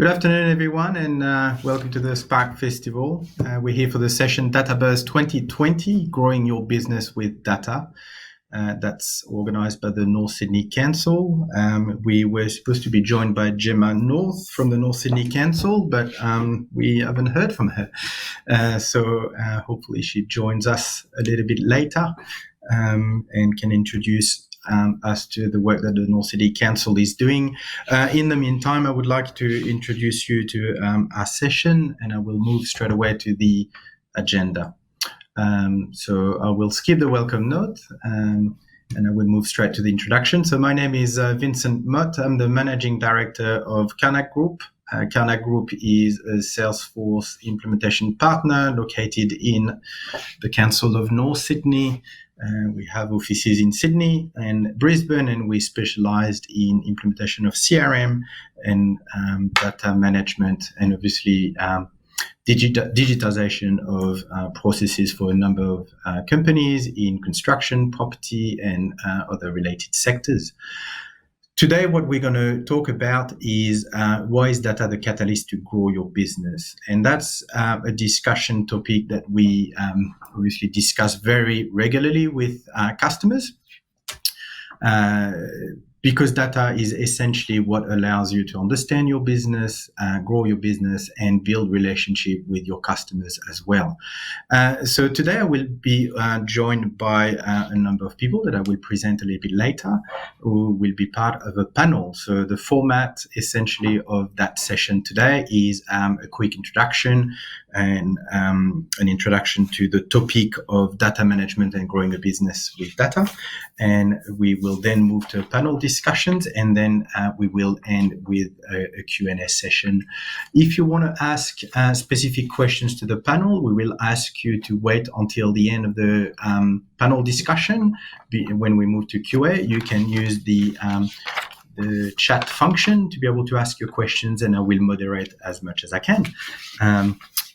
Good afternoon, everyone, and welcome to the Spark Festival. We're here for the session Data Buzz 2020, Growing Your Business with Data. That's organised by the North Sydney Council. We were supposed to be joined by Gemma North from the North Sydney Council, but we haven't heard from her. So hopefully she joins us a little bit later and can introduce us to the work that the North City Council is doing. In the meantime, I would like to introduce you to our session, and I will move straight away to the agenda. So I will skip the welcome note and I will move straight to the introduction. So my name is Vincent Mott. I'm the Managing Director of Collate Group. Collate Group is a Salesforce implementation partner located in the Council of North Sydney. We have offices in Sydney and Brisbane, and we specialized in implementation of CRM and data management, and obviously digitization of processes for a number of companies in construction, property, and other related sectors. Today, what we're going to talk about is why is data the catalyst to grow your business? And that's a discussion topic that we obviously discuss very regularly with customers because data is essentially what allows you to understand your business, grow your business, and build relationship with your customers as well. So today I will be joined by a number of people that I will present a little bit later, who will be part of a panel. So the format essentially of that session today is a quick introduction and an introduction to the topic of data management and growing a business with data. And we will then move to panel discussions, and then we will end with a Q&A session. If you want to ask specific questions to the panel, we will ask you to wait until the end of the panel discussion. When we move to QA, you can use the chat function to be able to ask your questions, and I will moderate as much as I can.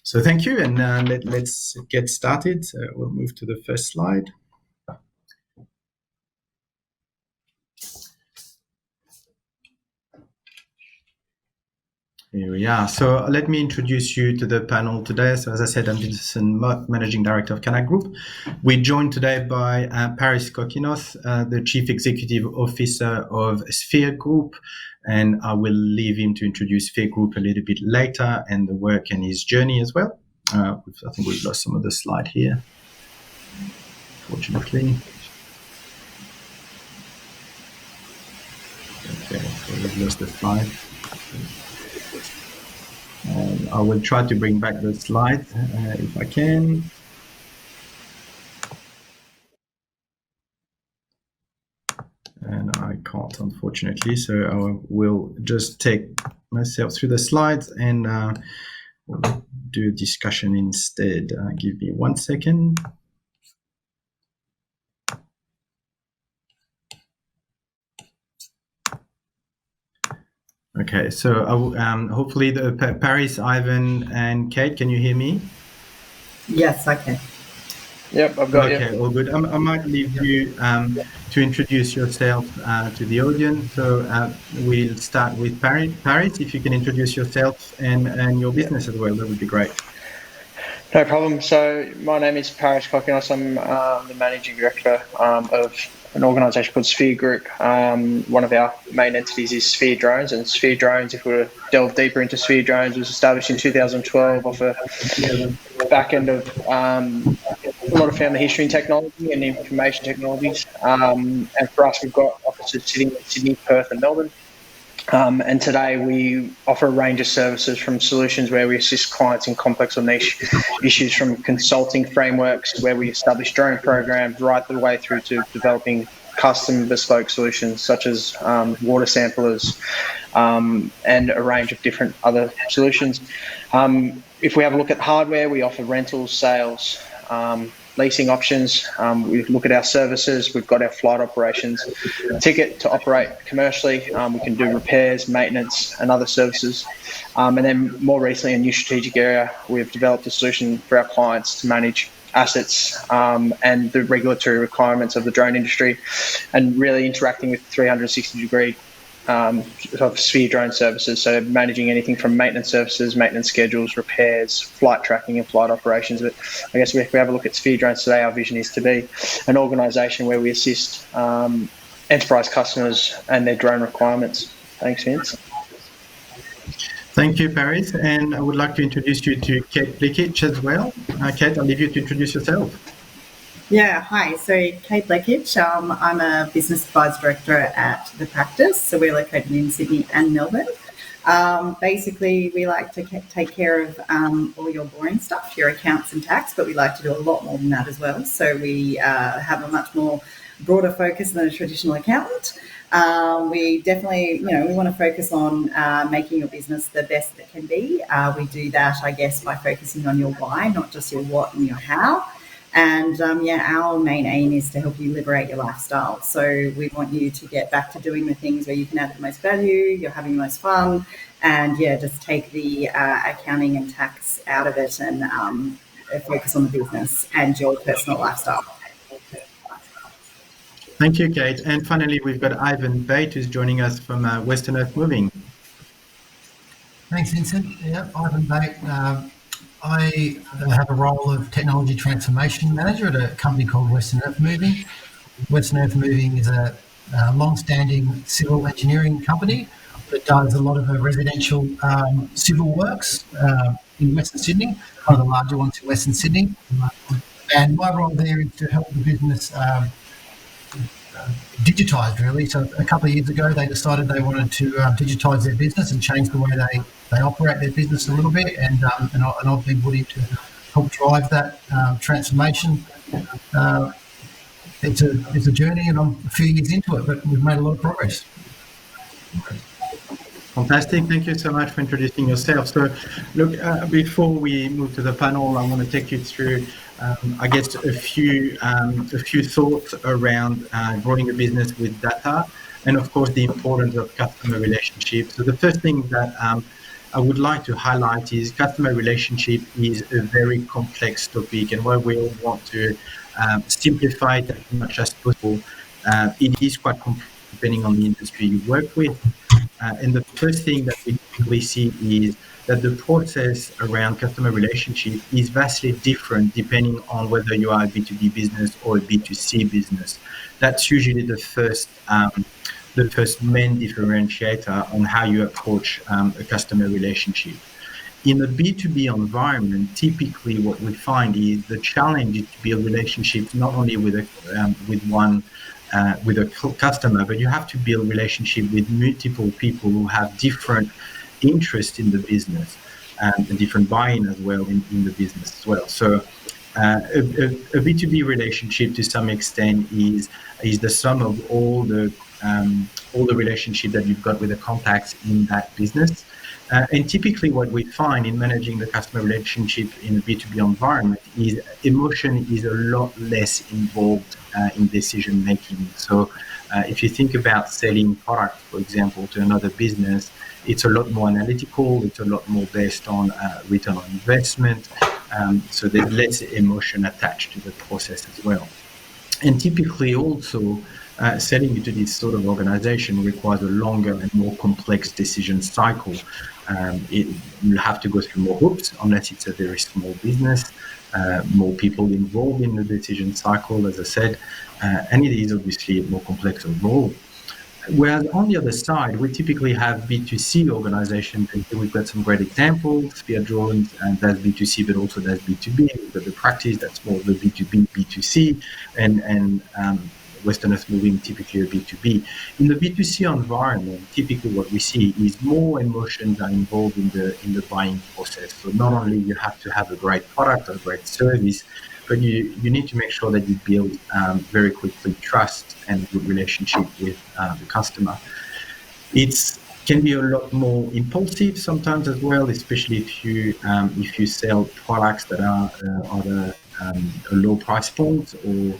So thank you, and let's get started. We'll move to the first slide. Here we are. So let me introduce you to the panel today. So as I said, I'm Vincent Mott, Managing Director of Collate Group. We're joined today by Paris Kokinos, the Chief Executive Officer of Sphere Group, and I will leave him to introduce Sphere Group a little bit later and the work and his journey as well. I think we've lost some of the slide here, fortunately. Okay, so we've lost the slide. I will try to bring back the slides if I can. And I can't, unfortunately, so I will just take myself through the slides and we'll do a discussion instead. Give me 1 second. Okay, so hopefully Paris, Ivan, and Kate, can you hear me? Yes, I can. Yep, I've got you. Okay, all good. I might leave you to introduce yourself to the audience. So we'll start with Paris. Paris, if you can introduce yourself and your business as well, that would be great. No problem. So my name is Paris Kokinos. I'm the Managing Director of an organisation called Sphere Group. One of our main entities is Sphere Drones, and Sphere Drones, if we were to delve deeper into Sphere Drones, was established in 2012 off a back end of a lot of family history in technology and information technologies. And for us, we've got offices sitting in Sydney, Perth and Melbourne. And today we offer a range of services, from solutions where we assist clients in complex or niche issues, from consulting frameworks where we establish drone programs, right the way through to developing custom bespoke solutions such as water samplers and a range of different other solutions. If we have a look at hardware, we offer rentals, sales, leasing options. We look at our services. We've got our flight operations ticket to operate commercially. We can do repairs, maintenance, and other services. And then more recently, a new strategic area, we've developed a solution for our clients to manage assets and the regulatory requirements of the drone industry, and really interacting with 360-degree of Sphere drone services, so managing anything from maintenance services, maintenance schedules, repairs, flight tracking and flight operations. But I guess if we have a look at Sphere drones today, our vision is to be an organisation where we assist enterprise customers and their drone requirements. Thanks, Vince. Thank you, Paris. And I would like to introduce you to Kate Blikic as well. Kate, I'll leave you to introduce yourself. Yeah, hi. So Kate Blekic, I'm a business advisor director at The Practice. So we're located in Sydney and Melbourne. Basically, we like to take care of all your boring stuff, your accounts and tax, but we like to do a lot more than that as well. So we have a much more broader focus than a traditional accountant. We definitely, we want to focus on making your business the best that it can be. We do that, I guess, by focusing on your why, not just your what and your how. And our main aim is to help you liberate your lifestyle. So we want you to get back to doing the things where you can add the most value, you're having the most fun, and just take the accounting and tax out of it and focus on the business and your personal lifestyle. Thank you, Kate. And finally, we've got Ivan Bate, who's joining us from Western Earth Moving. Thanks, Vincent. Yeah, Ivan Bate. I have a role of technology transformation manager at a company called Western Earth Moving. Western Earth Moving is a long-standing civil engineering company that does a lot of residential civil works in Western Sydney, one of the larger ones in Western Sydney. And my role there is to help the business digitise, really. So a couple of years ago, they decided they wanted to digitise their business and change the way they operate their business a little bit. And I've been put in to help drive that transformation. It's a journey, and I'm a few years into it, but we've made a lot of progress. Fantastic. Thank you so much for introducing yourself. So, look, before we move to the panel, I want to take you through, I guess, a few thoughts around growing a business with data, and of course, the importance of customer relationships. So, the first thing that I would like to highlight is customer relationship is a very complex topic, and while we all want to simplify it as much as possible, it is quite complex depending on the industry you work with. And the first thing that we typically see is that the process around customer relationship is vastly different depending on whether you are a B2B business or a B2C business. That's usually the first main differentiator on how you approach a customer relationship. In a B2B environment, typically what we find is the challenge is to build relationships not only with a customer, but you have to build relationship with multiple people who have different interests in the business and different buy-in as well in the business as well. So a B2B relationship to some extent is the sum of all the relationship that you've got with the contacts in that business. And typically what we find in managing the customer relationship in a B2B environment is emotion is a lot less involved in decision making. So if you think about selling product, for example, to another business, it's a lot more analytical, it's a lot more based on return on investment. So there's less emotion attached to the process as well. And typically also, selling into this sort of organization requires a longer and more complex decision cycle. You'll have to go through more hoops unless it's a very small business, more people involved in the decision cycle, as I said, and it is obviously more complex overall. Whereas on the other side, we typically have B2C organizations, and here we've got some great examples. Sphere Drones, and that's B2C, but also that's B2B. We've got the Practice, that's more the B2B, B2C, and Western Earth Moving, typically a B2B. In the B2C environment, typically what we see is more emotions are involved in the buying process. So not only you have to have a great product or a great service, but you need to make sure that you build very quickly trust and good relationship with the customer. It can be a lot more impulsive sometimes as well, especially if you sell products that are either a low price point or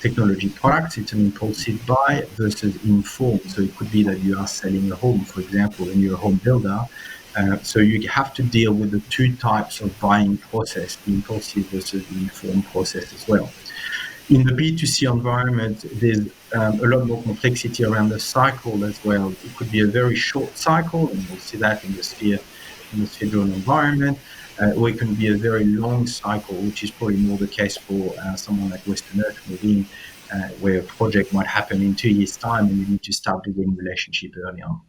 technology products. It's an impulsive buy versus informed. So it could be that you are selling a home, for example, and you're a home builder. So you have to deal with the two types of buying process, the impulsive versus the informed process as well. In the B2C environment, there's a lot more complexity around the cycle as well. It could be a very short cycle, and we'll see that in the sphere-driven environment, or it can be a very long cycle, which is probably more the case for someone like Western Earth Moving, where a project might happen in 2 years' time, and you need to start building relationship early on.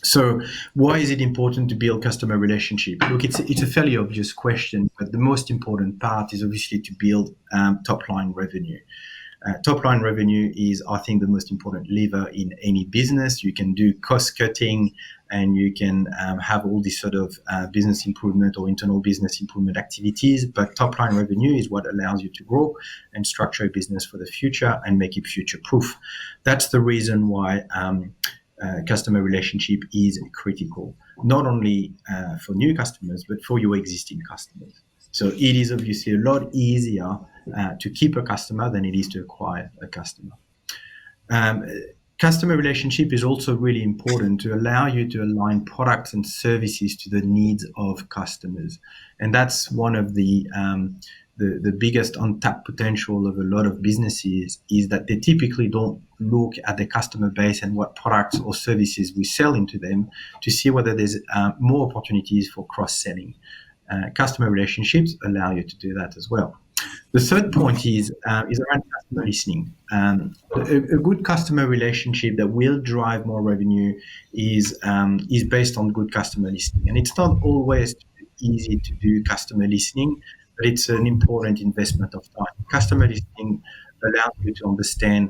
So why is it important to build customer relationship? Look, it's a fairly obvious question, but the most important part is obviously to build top line revenue. Top line revenue is, I think, the most important lever in any business. You can do cost cutting and you can have all these sort of business improvement or internal business improvement activities, but top line revenue is what allows you to grow and structure a business for the future and make it future proof. That's the reason why customer relationship is critical, not only for new customers, but for your existing customers. So it is obviously a lot easier to keep a customer than it is to acquire a customer. Customer relationship is also really important to allow you to align products and services to the needs of customers. And that's one of the biggest untapped potential of a lot of businesses, is that they typically don't look at the customer base and what products or services we sell into them to see whether there's more opportunities for cross-selling. Customer relationships allow you to do that as well. The third point is around customer listening. A good customer relationship that will drive more revenue is based on good customer listening. And it's not always easy to do customer listening, but it's an important investment of time. Customer listening allows you to understand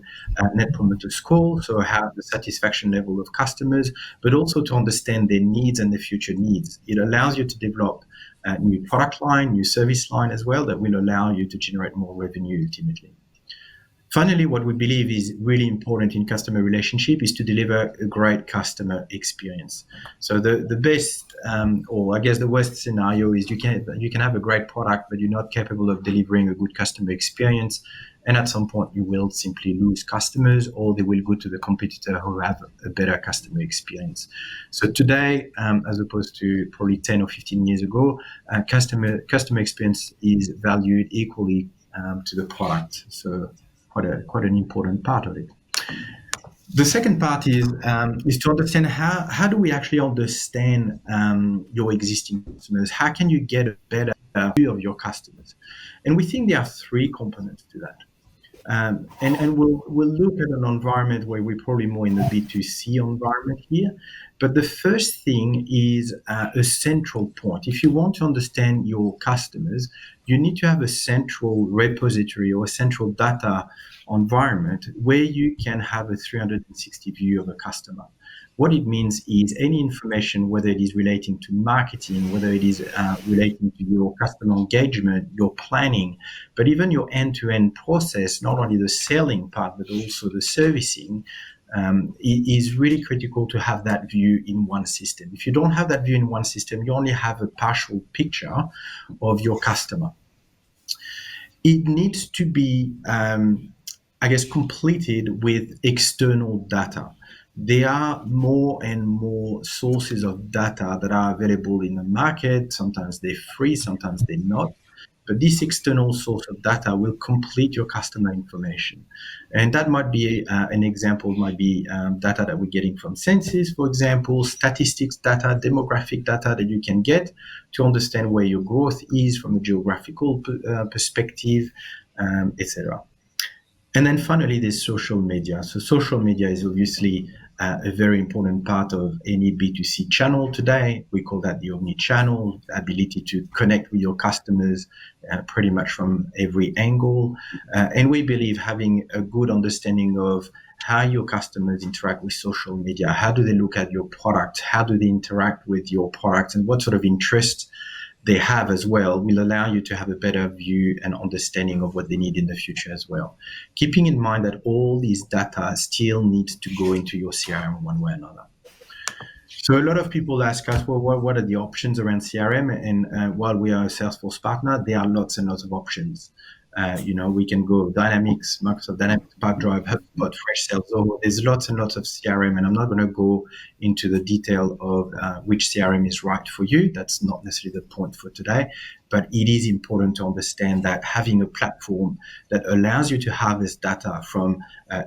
Net Promoter Score, so how the satisfaction level of customers, but also to understand their needs and their future needs. It allows you to develop a new product line, new service line as well, that will allow you to generate more revenue ultimately. Finally, what we believe is really important in customer relationship is to deliver a great customer experience. So the best, or I guess the worst scenario is you can have a great product, but you're not capable of delivering a good customer experience. And at some point, you will simply lose customers, or they will go to the competitor who have a better customer experience. So today, as opposed to probably 10 or 15 years ago, customer experience is valued equally to the product. So quite an important part of it. The second part is to understand how do we actually understand your existing customers? How can you get a better view of your customers? And we think there are three components to that. And we'll look at an environment where we're probably more in the B2C environment here. But the first thing is a central point. If you want to understand your customers, you need to have a central repository or a central data environment where you can have a 360 view of a customer. What it means is any information, whether it is relating to marketing, whether it is relating to your customer engagement, your planning, but even your end-to-end process, not only the selling part, but also the servicing, it is really critical to have that view in one system. If you don't have that view in one system, you only have a partial picture of your customer. It needs to be, completed with external data. There are more and more sources of data that are available in the market. Sometimes they're free, sometimes they're not. But this external source of data will complete your customer information. And that might be an example, might be data that we're getting from census, for example, statistics data, demographic data that you can get to understand where your growth is from a geographical perspective, etc. And then finally, there's social media. So social media is obviously a very important part of any B2C channel today. We call that the omni-channel, the ability to connect with your customers pretty much from every angle. And we believe having a good understanding of how your customers interact with social media, how do they look at your product, how do they interact with your product, and what sort of interests they have as well, will allow you to have a better view and understanding of what they need in the future as well. Keeping in mind that all these data still needs to go into your CRM one way or another. So a lot of people ask us, well, what are the options around CRM? And while we are a Salesforce partner, there are lots and lots of options. We can go Dynamics, Microsoft Dynamics, Pipedrive, HubSpot, Freshsales. There's lots and lots of CRM, and I'm not going to go into the detail of which CRM is right for you. That's not necessarily the point for today, but it is important to understand that having a platform that allows you to harvest data from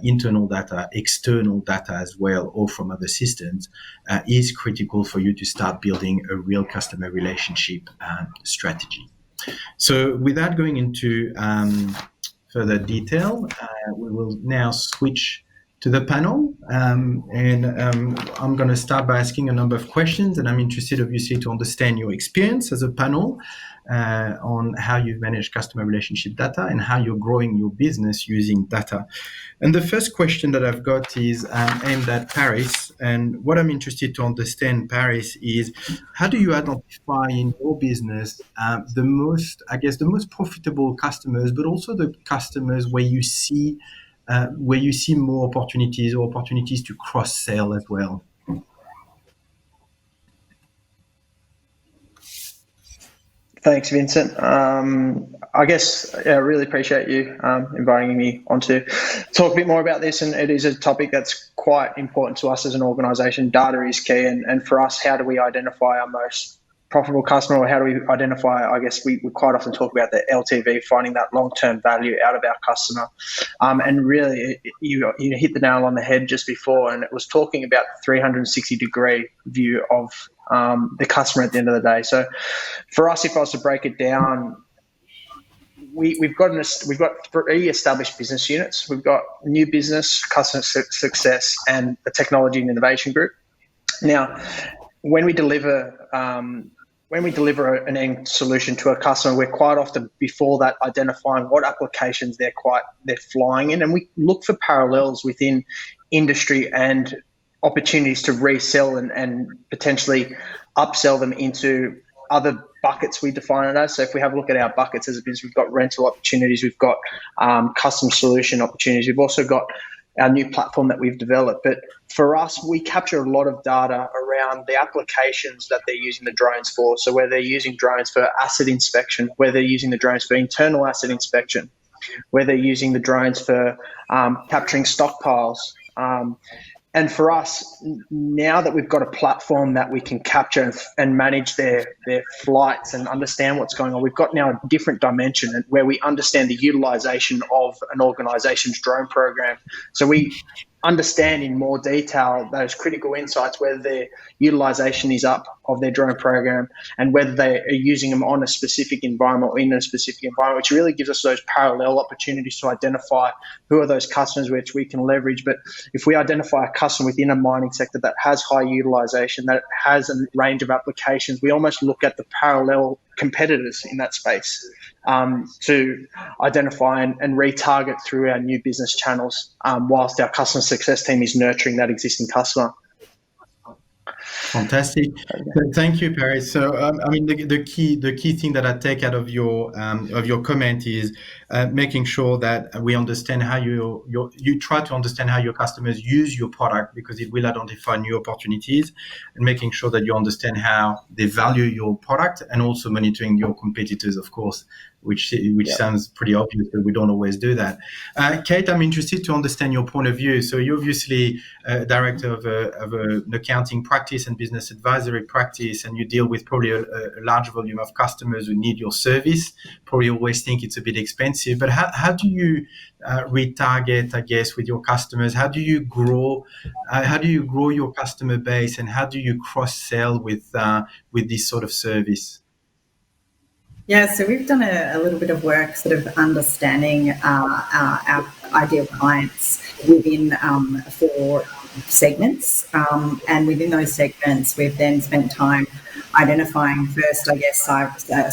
internal data, external data as well, or from other systems is critical for you to start building a real customer relationship strategy. So without going into further detail, we will now switch to the panel. I'm going to start by asking a number of questions, and I'm interested, obviously, to understand your experience as a panel on how you've managed customer relationship data and how you're growing your business using data. And the first question that I've got is aimed at Paris. And what I'm interested to understand, Paris, is how do you identify in your business the most profitable customers, but also the customers where you see more opportunities or opportunities to cross-sell as well? Thanks, Vincent. I guess I really appreciate you inviting me on to talk a bit more about this. And it is a topic that's quite important to us as an organisation. Data is key. And for us, how do we identify our most profitable customer, or how do we identify, I guess we quite often talk about the LTV, finding that long-term value out of our customer. And really, you hit the nail on the head just before, and it was talking about the 360-degree view of the customer at the end of the day. So for us, if I was to break it down, we've got 3 established business units. We've got new business, customer success, and the technology and innovation group. Now, when we deliver an end solution to a customer, we're quite often before that identifying what applications they're flying in, and we look for parallels within industry and opportunities to resell and potentially upsell them into other buckets we define it as. So if we have a look at our buckets as a business, we've got rental opportunities, we've got custom solution opportunities, we've also got our new platform that we've developed. But for us, we capture a lot of data around the applications that they're using the drones for. So where they're using drones for asset inspection, where they're using the drones for internal asset inspection, where they're using the drones for capturing stockpiles. And for us, now that we've got a platform that we can capture and manage their flights and understand what's going on, we've got now a different dimension where we understand the utilization of an organization's drone program. So we understand in more detail those critical insights, whether their utilization is up of their drone program and whether they are using them on a specific environment or in a specific environment, which really gives us those parallel opportunities to identify who are those customers which we can leverage. But if we identify a customer within a mining sector that has high utilization, that has a range of applications, we almost look at the parallel competitors in that space to identify and retarget through our new business channels whilst our customer success team is nurturing that existing customer. Fantastic. Thank you, Paris. So, I mean, the key thing that I take out of your comment is making sure that we understand how you try to understand how your customers use your product, because it will identify new opportunities, and making sure that you understand how they value your product, and also monitoring your competitors, of course, which sounds pretty obvious, but we don't always do that. Kate, I'm interested to understand your point of view. So you're obviously director of an accounting practice and business advisory practice, and you deal with probably a large volume of customers who need your service, probably always think it's a bit expensive. But how do you retarget, I guess, with your customers? How do you grow your customer base, and how do you cross-sell with this sort of service? Yeah, so we've done a little bit of work sort of understanding our ideal clients within 4 segments. And within those segments, we've then spent time identifying first, I guess,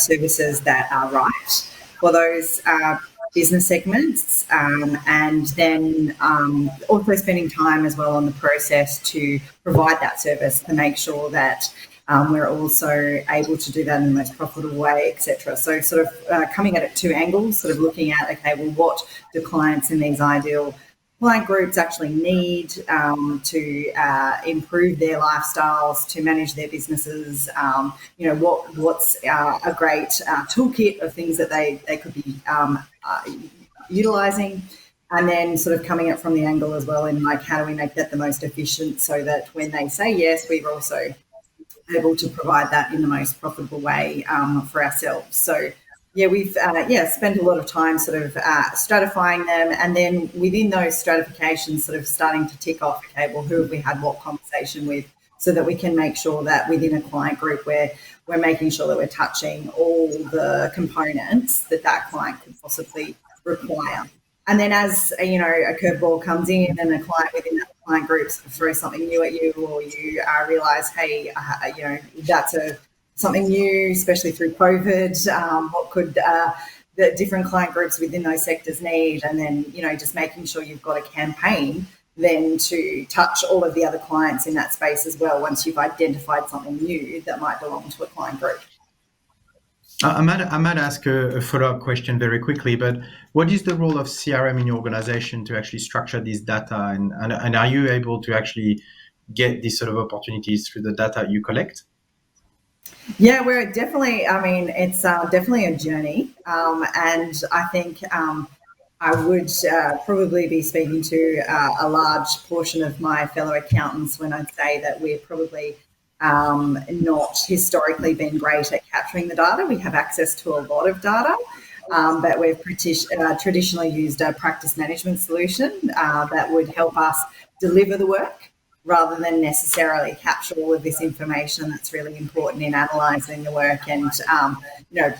services that are right for those business segments, and then also spending time as well on the process to provide that service to make sure that we're also able to do that in the most profitable way, etc. So sort of coming at it 2 angles, sort of looking at, okay, well, what do clients in these ideal client groups actually need to improve their lifestyles, to manage their businesses. What's a great toolkit of things that they could be utilizing, and then sort of coming at from the angle as well in like, how do we make that the most efficient so that when they say yes, we're also able to provide that in the most profitable way for ourselves. So yeah, we've spent a lot of time sort of stratifying them, and then within those stratifications sort of starting to tick off, okay, well, who have we had what conversation with, so that we can make sure that within a client group we're making sure that we're touching all the components that client could possibly require. And then as a curveball comes in and a client within that client group throws something new at you, or you realize, hey, that's something new, especially through COVID, what could the different client groups within those sectors need? And then, just making sure you've got a campaign then to touch all of the other clients in that space as well, once you've identified something new that might belong to a client group. I might ask a follow-up question very quickly, but what is the role of CRM in your organization to actually structure this data? And are you able to actually get these sort of opportunities through the data you collect? Yeah, we're definitely, it's definitely a journey. And I think I would probably be speaking to a large portion of my fellow accountants when I'd say that we're probably not historically been great at capturing the data. We have access to a lot of data, but we've traditionally used a practice management solution that would help us deliver the work rather than necessarily capture all of this information that's really important in analysing the work and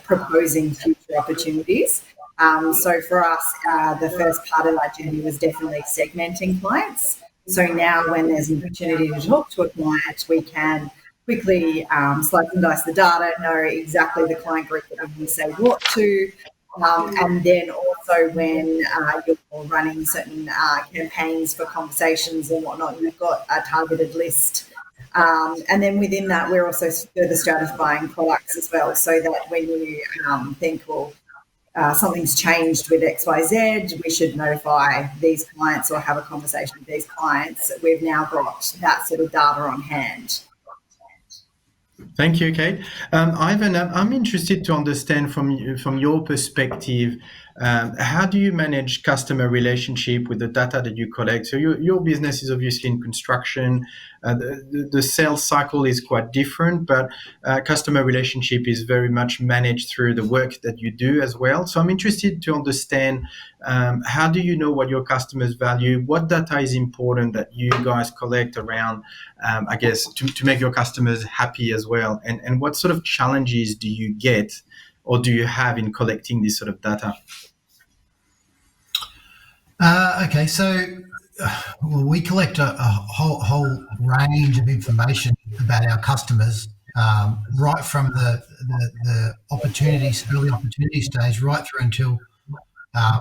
proposing future opportunities. So for us, the first part of that journey was definitely segmenting clients. So now when there's an opportunity to talk to a client, we can quickly slice and dice the data, know exactly the client group that we can say what to, and then also when you're running certain campaigns for conversations and whatnot, you've got a targeted list. And then within that, we're also further stratifying products as well, so that when you think, well, something's changed with XYZ, we should notify these clients or have a conversation with these clients. We've now got that sort of data on hand. Thank you, Kate. Ivan, I'm interested to understand from your perspective, how do you manage customer relationship with the data that you collect? So your business is obviously in construction. The sales cycle is quite different, but customer relationship is very much managed through the work that you do as well. So I'm interested to understand, how do you know what your customers value? What data is important that you guys collect around, I guess, to make your customers happy as well? And what sort of challenges do you get or do you have in collecting this sort of data? Okay, so we collect a whole range of information about our customers, right from the opportunities, early opportunity stage, right through until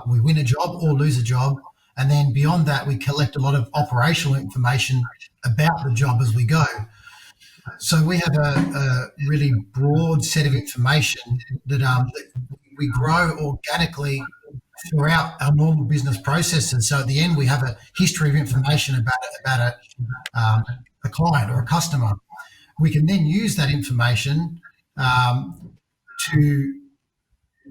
we win a job or lose a job. And then beyond that, we collect a lot of operational information about the job as we go. So we have a really broad set of information that we grow organically throughout our normal business processes. So at the end, we have a history of information about a client or a customer. We can then use that information to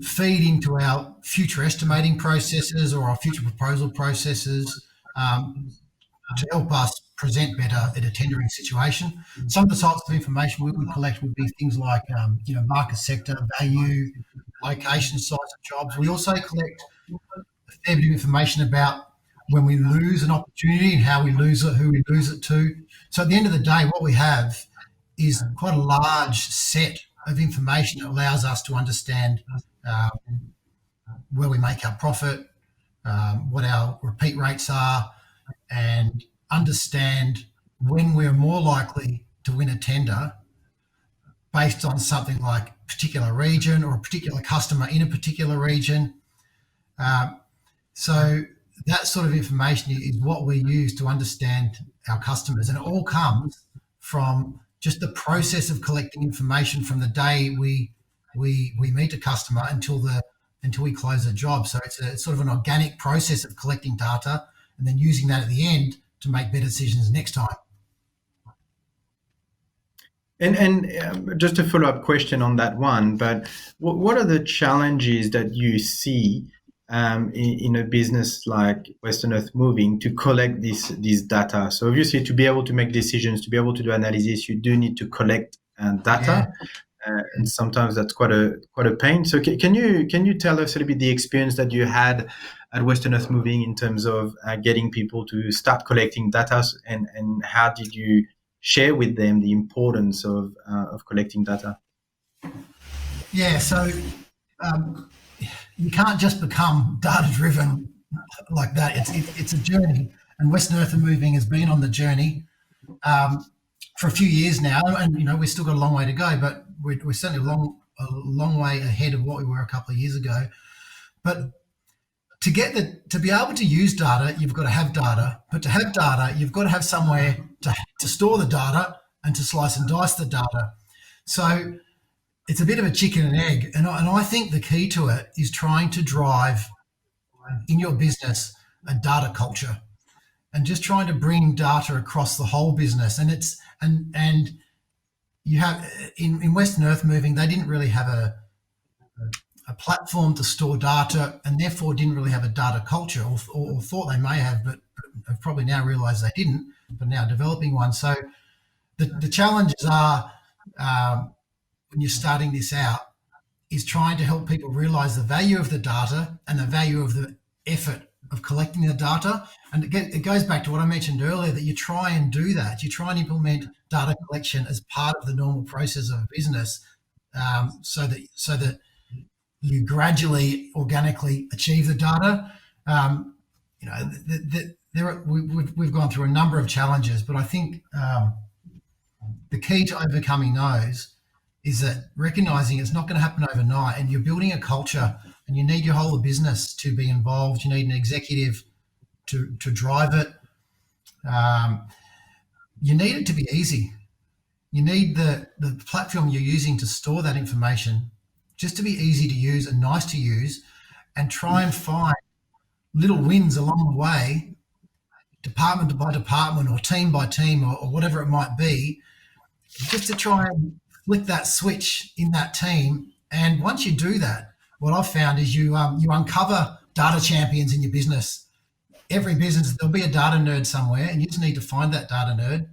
feed into our future estimating processes or our future proposal processes to help us present better at a tendering situation. Some of the sorts of information we would collect would be things like, market sector, value, location, size of jobs. We also collect a fair bit of information about when we lose an opportunity and how we lose it, who we lose it to. So at the end of the day, what we have is quite a large set of information that allows us to understand where we make our profit, what our repeat rates are, and understand when we're more likely to win a tender based on something like a particular region or a particular customer in a particular region. So that sort of information is what we use to understand our customers, and it all comes from just the process of collecting information from the day we meet a customer until we close a job. So it's sort of an organic process of collecting data, and then using that at the end to make better decisions next time. And just a follow-up question on that one, but what are the challenges that you see in a business like Western Earth Moving to collect this data? So obviously, to be able to make decisions, to be able to do analysis, you do need to collect data, and sometimes that's quite a pain. So can you tell us a little bit the experience that you had at Western Earth Moving in terms of getting people to start collecting data, and how did you share with them the importance of collecting data? Yeah, so you can't just become data-driven like that. It's a journey, and Western Earth Moving has been on the journey for a few years now, and we've still got a long way to go, but we're certainly a long way ahead of what we were a couple of years ago. But to be able to use data, you've got to have data. But to have data, you've got to have somewhere to store the data and to slice and dice the data. So it's a bit of a chicken and egg. And I think the key to it is trying to drive in your business a data culture, and just trying to bring data across the whole business. And you have in Western Earth Moving, they didn't really have a platform to store data, and therefore didn't really have a data culture, or thought they may have, but have probably now realised they didn't, but now developing one. So the challenges are, when you're starting this out, is trying to help people realise the value of the data and the value of the effort of collecting the data. And it goes back to what I mentioned earlier, that you try and do that. You try and implement data collection as part of the normal process of a business, so that you gradually, organically achieve the data. We've gone through a number of challenges, but I think the key to overcoming those is that recognising it's not going to happen overnight, and you're building a culture, and you need your whole business to be involved. You need an executive to drive it. You need it to be easy. You need the platform you're using to store that information just to be easy to use and nice to use, and try and find little wins along the way, department by department or team by team or whatever it might be, just to try and flick that switch in that team. And once you do that, what I've found is you uncover data champions in your business. Every business, there'll be a data nerd somewhere, and you just need to find that data nerd.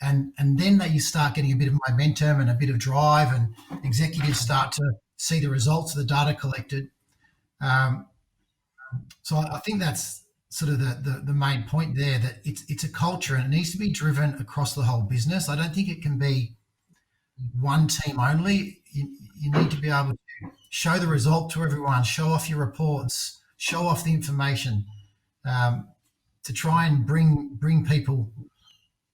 And then that you start getting a bit of momentum and a bit of drive, and executives start to see the results of the data collected. So I think that's sort of the main point there, that it's a culture, and it needs to be driven across the whole business. I don't think it can be one team only. You need to be able to show the result to everyone, show off your reports, show off the information, to try and bring people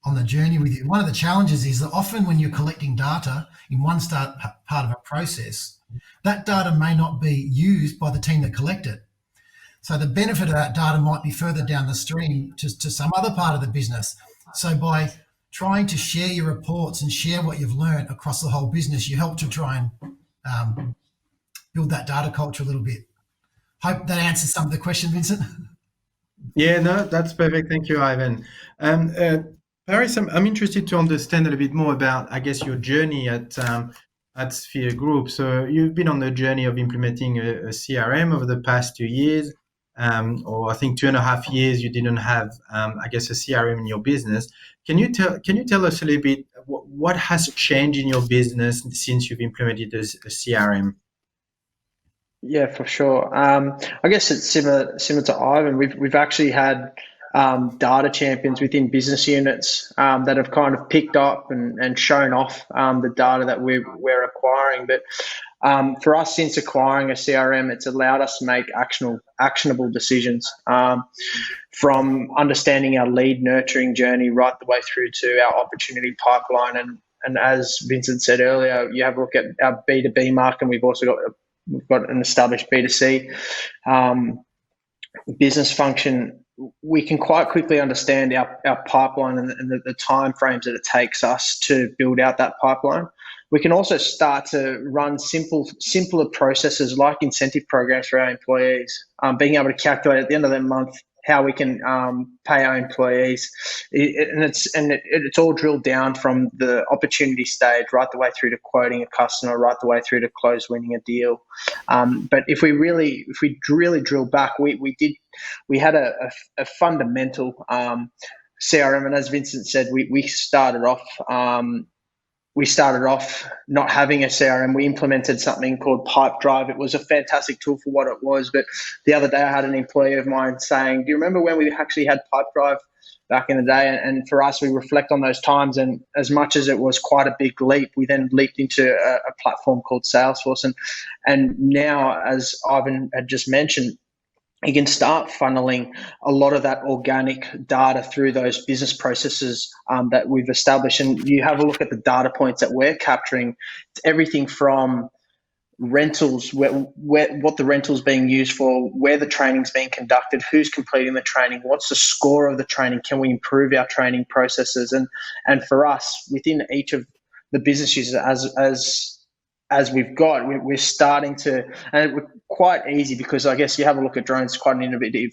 on the journey with you. One of the challenges is that often when you're collecting data in one part of a process, that data may not be used by the team that collect it. So the benefit of that data might be further down the stream to some other part of the business. So by trying to share your reports and share what you've learned across the whole business, you help to try and build that data culture a little bit. Hope that answers some of the question, Vincent. Yeah, no, that's perfect. Thank you, Ivan. Paris, I'm interested to understand a little bit more about, I guess, your journey at Sphere Group. So you've been on the journey of implementing a CRM over the past 2 years, or I think 2.5 years. You didn't have, I guess, a CRM in your business. Can you tell us a little bit what has changed in your business since you've implemented a CRM? Yeah, for sure. I guess it's similar to Ivan. We've actually had data champions within business units that have kind of picked up and shown off the data that we're acquiring. But for us, since acquiring a CRM, it's allowed us to make actionable decisions, from understanding our lead nurturing journey right the way through to our opportunity pipeline. And as Vincent said earlier, you have a look at our B2B market, and we've got an established B2C business function. We can quite quickly understand our pipeline and the time frames that it takes us to build out that pipeline. We can also start to run simpler processes like incentive programs for our employees, being able to calculate at the end of the month how we can pay our employees, it's all drilled down from the opportunity stage right the way through to quoting a customer, right the way through to close winning a deal. But if we really drill back, we had a fundamental CRM, and as Vincent said, we started off. We started off not having a CRM. We implemented something called Pipedrive. It was a fantastic tool for what it was. But the other day I had an employee of mine saying, do you remember when we actually had Pipedrive back in the day? And for us, we reflect on those times. And as much as it was quite a big leap, we then leaped into a platform called Salesforce. And now, as Ivan had just mentioned, you can start funneling a lot of that organic data through those business processes that we've established. And you have a look at the data points that we're capturing. It's everything from rentals, what the rental's being used for, where the training's being conducted, who's completing the training, what's the score of the training, can we improve our training processes? And for us, within each of the business users, as we've got, we're starting to, and we're quite easy because I guess you have a look at drones, quite an innovative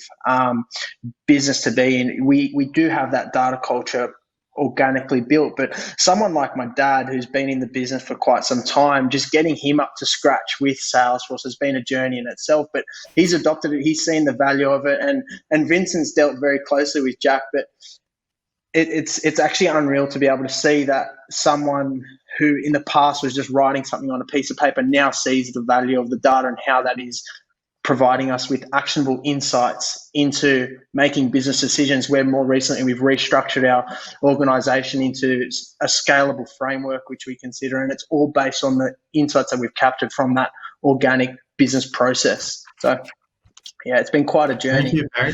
business to be in. We do have that data culture organically built, but someone like my dad, who's been in the business for quite some time, just getting him up to scratch with Salesforce has been a journey in itself. But he's adopted it, he's seen the value of it, and Vincent's dealt very closely with Jack. But it's actually unreal to be able to see that someone who in the past was just writing something on a piece of paper now sees the value of the data and how that is providing us with actionable insights into making business decisions, where more recently we've restructured our organization into a scalable framework, which we consider, and it's all based on the insights that we've captured from that organic business process. So, yeah, it's been quite a journey. Thank you, Barry.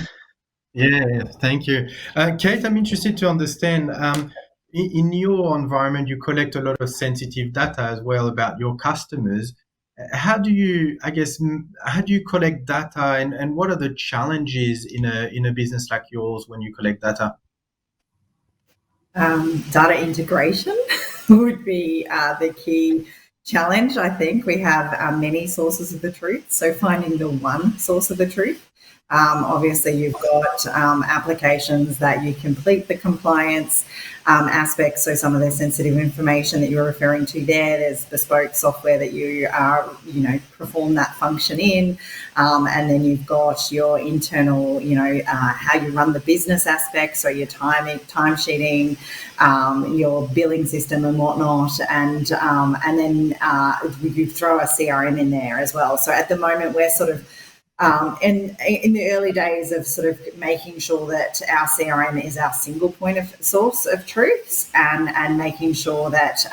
Yeah, thank you. Kate, I'm interested to understand, in your environment, you collect a lot of sensitive data as well about your customers. How do you collect data, and what are the challenges in a business like yours when you collect data? Data integration would be the key challenge. I think we have many sources of the truth, so finding the one source of the truth. Obviously, you've got applications that you complete the compliance aspects, so some of the sensitive information that you're referring to there's bespoke software that you perform that function in, and then you've got your internal, how you run the business aspects, so your time sheeting, your billing system and whatnot, and then you throw a CRM in there as well. So at the moment, we're sort of in the early days of sort of making sure that our CRM is our single point of source of truths, and making sure that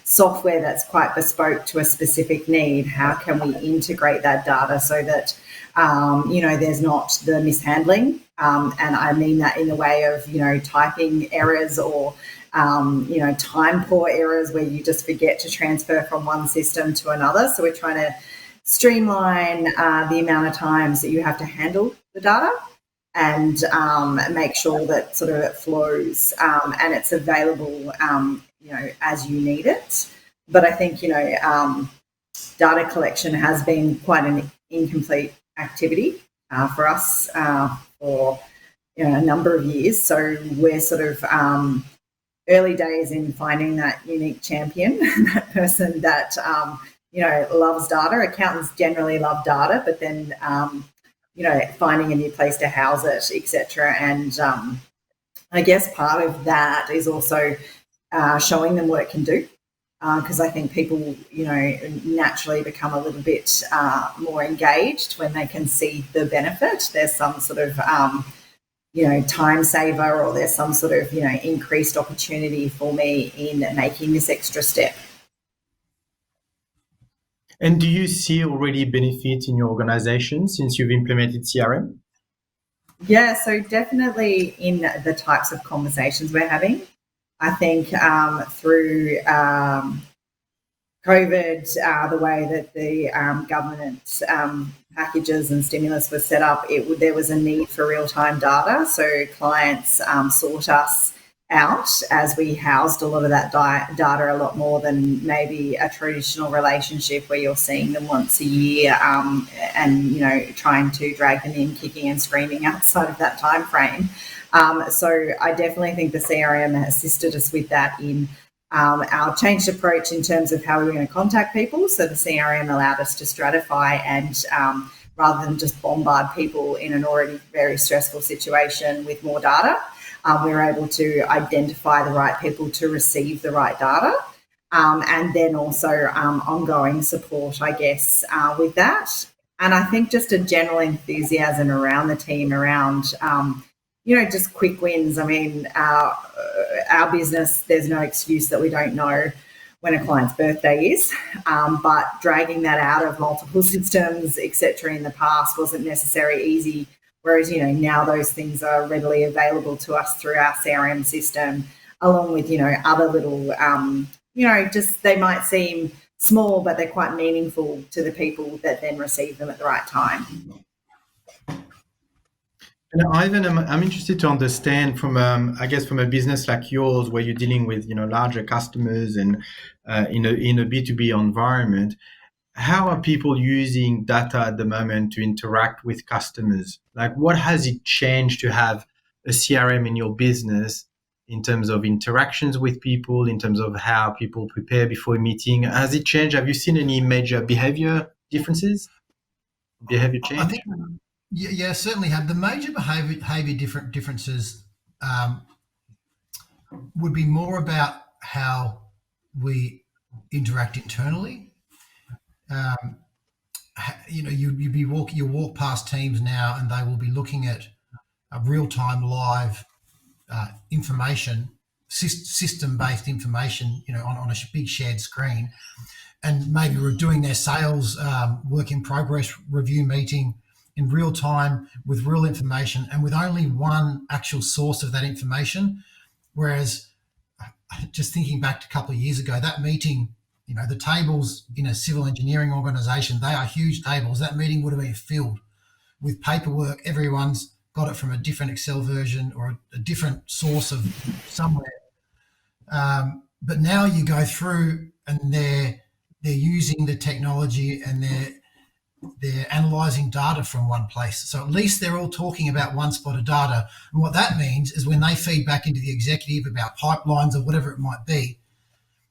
software that's quite bespoke to a specific need, how can we integrate that data so that, there's not the mishandling. And I mean that in the way of, typing errors or, time poor errors where you just forget to transfer from one system to another. So we're trying to streamline the amount of times that you have to handle the data, and make sure that sort of it flows and it's available, as you need it. But I think, data collection has been quite an incomplete activity for us for a number of years. So we're sort of early days in finding that unique champion, that person that loves data. Accountants generally love data, but then, finding a new place to house it, etc. And I guess part of that is also showing them what it can do, because I think people, naturally become a little bit more engaged when they can see the benefit. There's some sort of, time saver, or there's some sort of, increased opportunity for me in making this extra step. And do you see already benefits in your organization since you've implemented CRM? Yeah, so definitely in the types of conversations we're having. I think through COVID, the way that the government packages and stimulus was set up, there was a need for real-time data. So clients sought us out, as we housed a lot of that data a lot more than maybe a traditional relationship where you're seeing them once a year, and trying to drag them in kicking and screaming outside of that time frame. So I definitely think the CRM has assisted us with that in our changed approach in terms of how we were going to contact people. So the CRM allowed us to stratify and rather than just bombard people in an already very stressful situation with more data, we were able to identify the right people to receive the right data, and then also ongoing support, I guess, with that. And I think just a general enthusiasm around the team around, just quick wins. I mean, our business, there's no excuse that we don't know when a client's birthday is, but dragging that out of multiple systems, etc., in the past wasn't necessarily easy. Whereas, now those things are readily available to us through our CRM system, along with, other little, just they might seem small, but they're quite meaningful to the people that then receive them at the right time. And Ivan, I'm interested to understand from, from a business like yours, where you're dealing with, larger customers and in a B2B environment, how are people using data at the moment to interact with customers? Like, what has it changed to have a CRM in your business in terms of interactions with people, in terms of how people prepare before a meeting? Has it changed? Have you seen any major behavior differences, behavior change? I think, yeah, certainly have. The major behavior differences would be more about how we interact internally. You walk past teams now, and they will be looking at a real-time live information, system-based information, on a big shared screen, and maybe we're doing their sales work in progress review meeting in real time with real information and with only one actual source of that information. Whereas, just thinking back to a couple of years ago, that meeting, the tables in a civil engineering organisation, they are huge tables. That meeting would have been filled with paperwork. Everyone's got it from a different Excel version or a different source of somewhere. But now you go through and they're using the technology and they're analysing data from one place. So at least they're all talking about one spot of data. And what that means is when they feed back into the executive about pipelines or whatever it might be,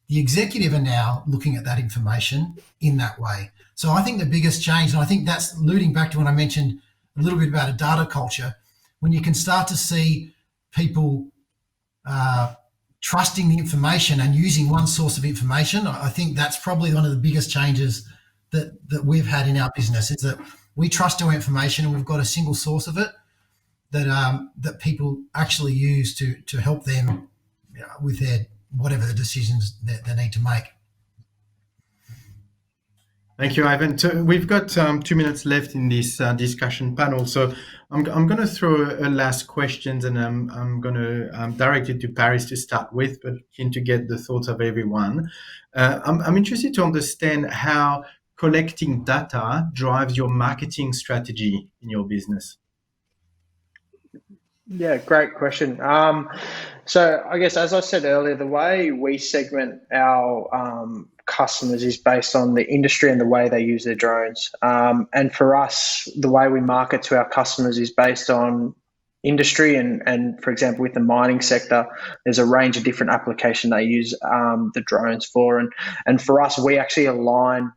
the executive are now looking at that information in that way. So I think the biggest change, and I think that's alluding back to when I mentioned a little bit about a data culture, when you can start to see people trusting the information and using one source of information, I think that's probably one of the biggest changes that we've had in our business, is that we trust our information and we've got a single source of it that people actually use to help them with their whatever the decisions that they need to make. Thank you, Ivan. So we've got 2 minutes left in this discussion panel. So I'm going to throw a last questions, and I'm going to direct it to Paris to start with, but keen to get the thoughts of everyone. I'm interested to understand how collecting data drives your marketing strategy in your business. Yeah, great question. So I guess, as I said earlier, the way we segment our customers is based on the industry and the way they use their drones. And for us, the way we market to our customers is based on industry. And for example, with the mining sector, there's a range of different applications they use the drones for. And for us, we actually align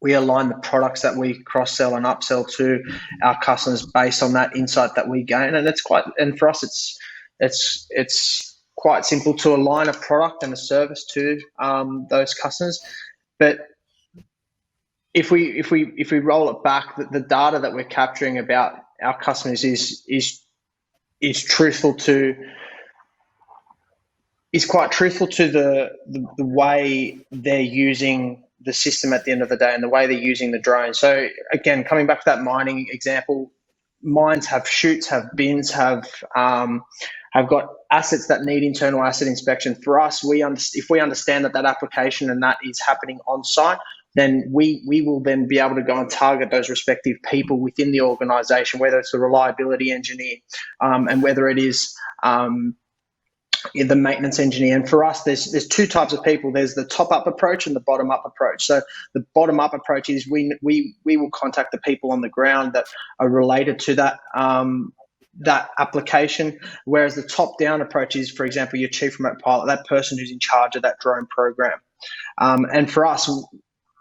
the products that we cross-sell and upsell to our customers based on that insight that we gain. And for us, it's quite simple to align a product and a service to those customers. But if we roll it back, the data that we're capturing about our customers is quite truthful to the way they're using the system at the end of the day and the way they're using the drone. So again, coming back to that mining example, mines have chutes, have bins, have got assets that need internal asset inspection. For us, if we understand that application and that is happening on site, then we will then be able to go and target those respective people within the organisation, whether it's a reliability engineer and whether it is the maintenance engineer. And for us, there's two types of people. There's the top up approach and the bottom up approach. So the bottom up approach is we will contact the people on the ground that are related to that application, whereas the top down approach is, for example, your chief remote pilot, that person who's in charge of that drone program. And for us,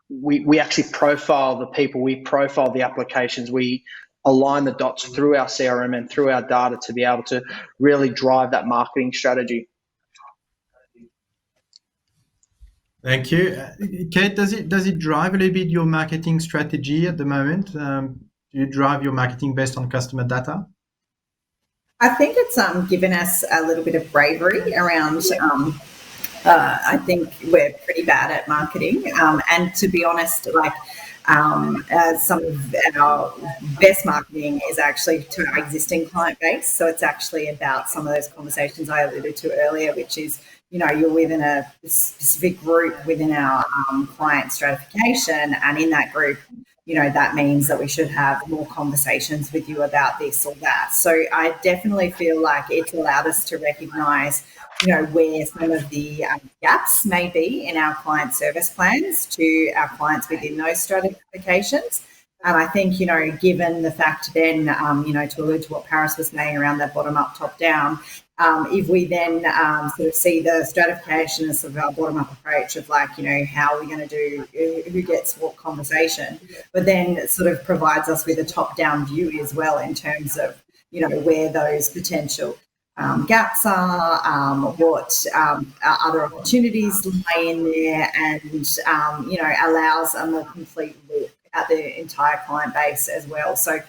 we actually profile the people, we profile the applications, we align the dots through our CRM and through our data to be able to really drive that marketing strategy. Thank you. Kate, does it drive a little bit your marketing strategy at the moment? Do you drive your marketing based on customer data? I think it's given us a little bit of bravery around. I think we're pretty bad at marketing, and to be honest, some of our best marketing is actually to our existing client base. So it's actually about some of those conversations I alluded to earlier, which is, you're within a specific group within our client stratification, and in that group, that means that we should have more conversations with you about this or that. So I definitely feel like it's allowed us to recognize, where some of the gaps may be in our client service plans to our clients within those stratifications. And I think, given the fact then, to allude to what Paris was saying around that bottom up, top down, if we then sort of see the stratification as sort of our bottom up approach of how are we going to do, who gets what conversation, but then it sort of provides us with a top down view as well in terms of, where those potential gaps are, what other opportunities lie in there, and, allows a more complete look at the entire client base as well. So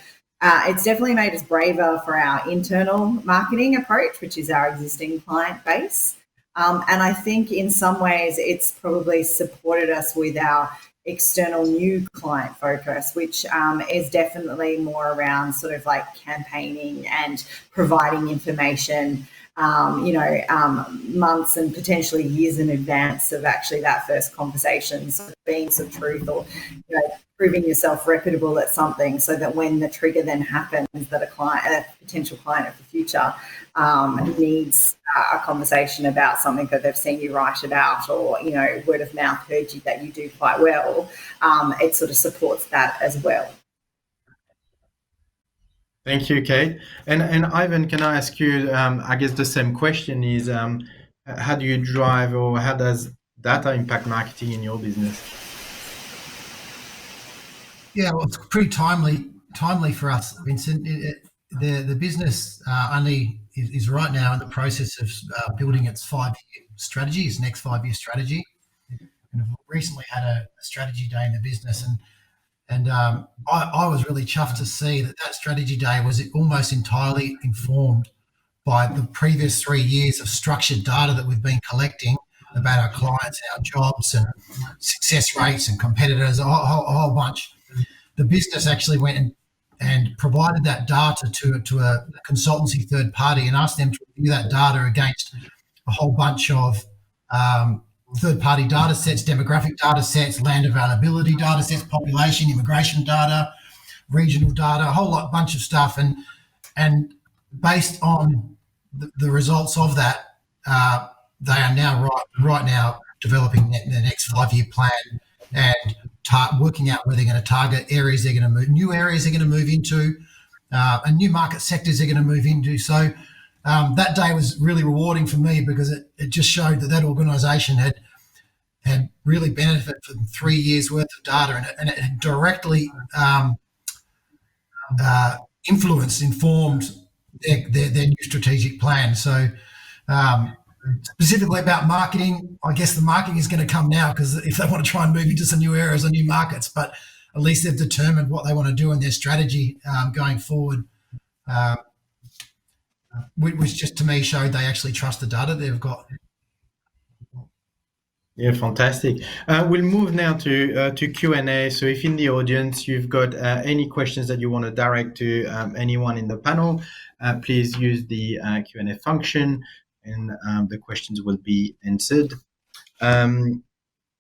it's definitely made us braver for our internal marketing approach, which is our existing client base. And I think in some ways it's probably supported us with our external new client focus, which is definitely more around sort of like campaigning and providing information, months and potentially years in advance of actually that first conversation, so being some truth or, proving yourself reputable at something, so that when the trigger then happens that a potential client of the future needs a conversation about something that they've seen you write about, or word of mouth heard you that you do quite well, it sort of supports that as well. Thank you, Kate. And Ivan, can I ask you, I guess the same question is, how do you drive, or how does data impact marketing in your business? Yeah, well, it's pretty timely for us, Vincent. The business only is right now in the process of building its 5-year strategy, its next 5-year strategy. And we've recently had a strategy day in the business, and I was really chuffed to see that strategy day was almost entirely informed by the previous 3 years of structured data that we've been collecting about our clients, our jobs, and success rates and competitors, a whole bunch. The business actually went and provided that data to a consultancy third party and asked them to review that data against a whole bunch of third-party data sets, demographic data sets, land availability data sets, population, immigration data, regional data, a whole bunch of stuff. And based on the results of that, they are now right now developing the next 5-year plan and working out where they're going to target areas they're going to move, new areas they're going to move into, and new market sectors they're going to move into. So that day was really rewarding for me, because it just showed that organisation had really benefited from 3 years worth of data, and it had directly informed their new strategic plan. So specifically about marketing, I guess the marketing is going to come now, because if they want to try and move into some new areas or new markets, but at least they've determined what they want to do in their strategy going forward, which just to me showed they actually trust the data they've got. Yeah, fantastic. We'll move now to Q&A. So if in the audience you've got any questions that you want to direct to anyone in the panel, please use the Q&A function, and the questions will be answered.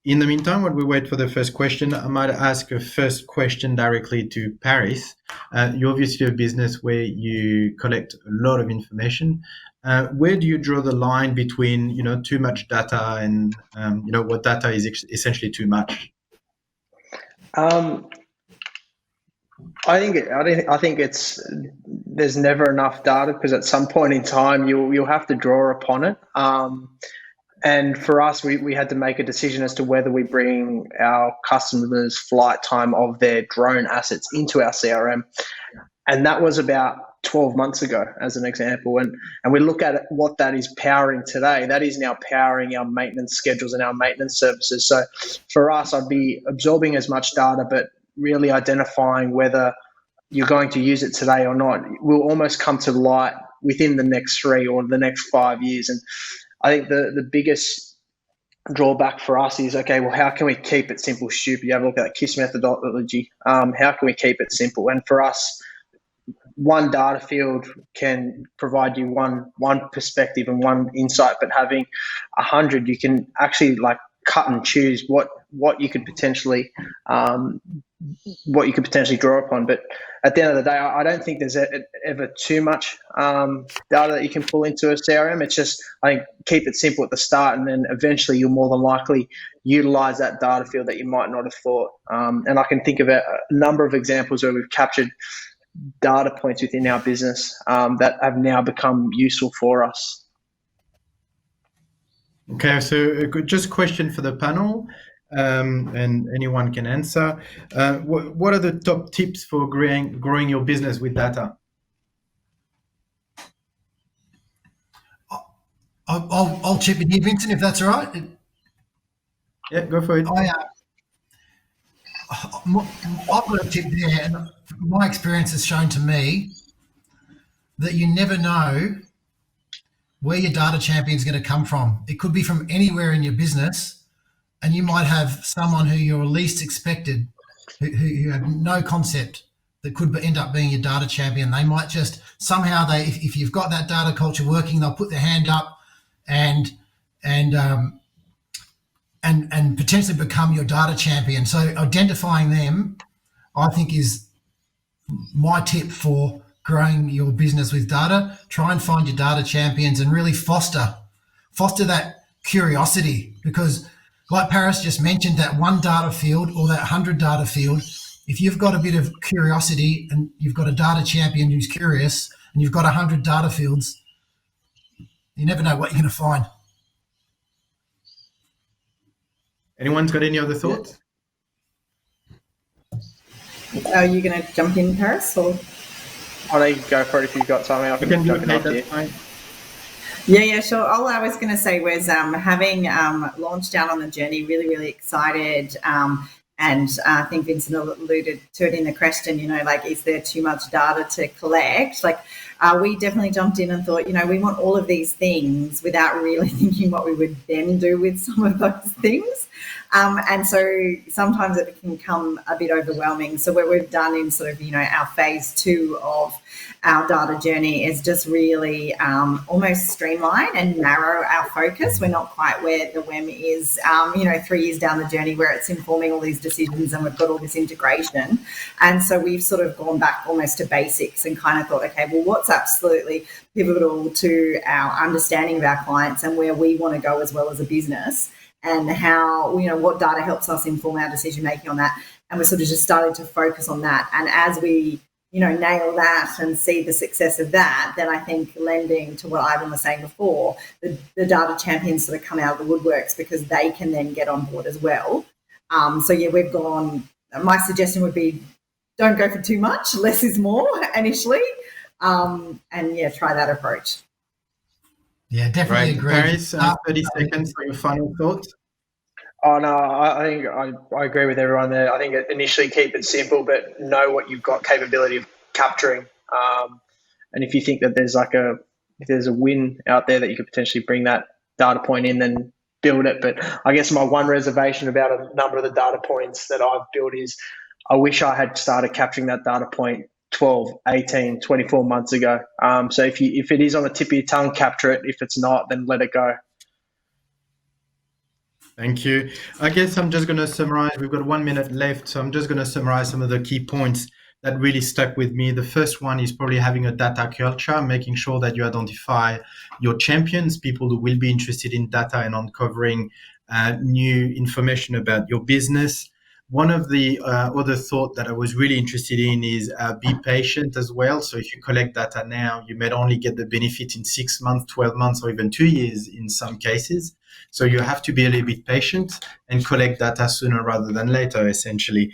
In the meantime, while we wait for the first question, I might ask a first question directly to Paris. You're obviously a business where you collect a lot of information. Where do you draw the line between, too much data and, what data is essentially too much? Um, I think it's there's never enough data because at some point in time you'll have to draw upon it. And for us, we had to make a decision as to whether we bring our customers' flight time of their drone assets into our CRM. And that was about 12 months ago, as an example. And we look at what that is powering today. That is now powering our maintenance schedules and our maintenance services. So for us, I'd be absorbing as much data, but really identifying whether you're going to use it today or not will almost come to light within the next 3 or the next 5 years. And I think the biggest drawback for us is, okay, well, how can we keep it simple, stupid? You have a look at that KISS methodology. How can we keep it simple? And for us, one data field can provide you one perspective and one insight, but having 100, you can actually cut and choose what you could potentially draw upon. But at the end of the day, I don't think there's ever too much data that you can pull into a CRM. It's just, I think, keep it simple at the start, and then eventually you'll more than likely utilize that data field that you might not have thought. And I can think of a number of examples where we've captured data points within our business that have now become useful for us. Okay, so just question for the panel, and anyone can answer. What are the top tips for growing your business with data? I'll chip in here, Vincent, if that's all right. Yeah, go for it. I've got a tip there, and my experience has shown to me that you never know where your data champion is going to come from. It could be from anywhere in your business, and you might have someone who you're least expected, who have no concept, that could end up being your data champion. They might just somehow, if you've got that data culture working, they'll put their hand up and potentially become your data champion. So identifying them, I think, is my tip for growing your business with data. Try and find your data champions and really foster that curiosity, because like Paris just mentioned, that one data field or that 100 data field, if you've got a bit of curiosity and you've got a data champion who's curious and you've got 100 data fields, you never know what you're going to find. Anyone's got any other thoughts? Are you going to jump in, Paris? Or? I know you can go for it if you've got something. I can jump in after you. Yeah, sure. All I was going to say was having launched out on the journey, really, really excited. And I think Vincent alluded to it in the question, is there too much data to collect? We definitely jumped in and thought, we want all of these things without really thinking what we would then do with some of those things. And so sometimes it can become a bit overwhelming. So what we've done in sort of, our phase 2 of our data journey is just really almost streamline and narrow our focus. We're not quite where the WEM is, 3 years down the journey where it's informing all these decisions and we've got all this integration. And so we've sort of gone back almost to basics and kind of thought, okay, well, what's absolutely pivotal to our understanding of our clients and where we want to go as well as a business, and how, what data helps us inform our decision making on that. And we're sort of just starting to focus on that. And as we, nail that and see the success of that, then I think lending to what Ivan was saying before, the data champions sort of come out of the woodworks because they can then get on board as well. We've gone, my suggestion would be don't go for too much, less is more initially. Try that approach. Yeah, definitely agree. Paris, 30 seconds for your final thoughts. Oh, no, I think I agree with everyone there. I think initially keep it simple, but know what you've got capability of capturing. And if you think that if there's a win out there that you could potentially bring that data point in, then build it. But I guess my one reservation about a number of the data points that I've built is I wish I had started capturing that data point 12, 18, 24 months ago. So if it is on the tip of your tongue, capture it. If it's not, then let it go. Thank you. I guess I'm just going to summarize. We've got 1 minute left, so I'm just going to summarize some of the key points that really stuck with me. The first one is probably having a data culture, making sure that you identify your champions, people who will be interested in data and uncovering new information about your business. One of the other thought that I was really interested in is be patient as well. So if you collect data now, you may only get the benefit in 6 months, 12 months, or even 2 years in some cases. So you have to be a little bit patient and collect data sooner rather than later, essentially.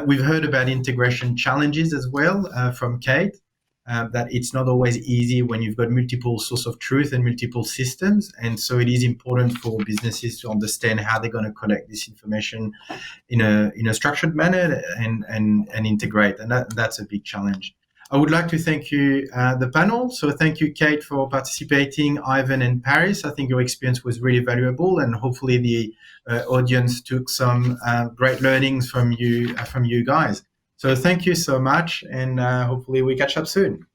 We've heard about integration challenges as well from Kate, that it's not always easy when you've got multiple source of truth and multiple systems. And so it is important for businesses to understand how they're going to collect this information in a structured manner and integrate. And that's a big challenge. I would like to thank you, the panel. So thank you, Kate, for participating, Ivan and Paris. I think your experience was really valuable, and hopefully the audience took some great learnings from you guys. So thank you so much, and hopefully we catch up soon.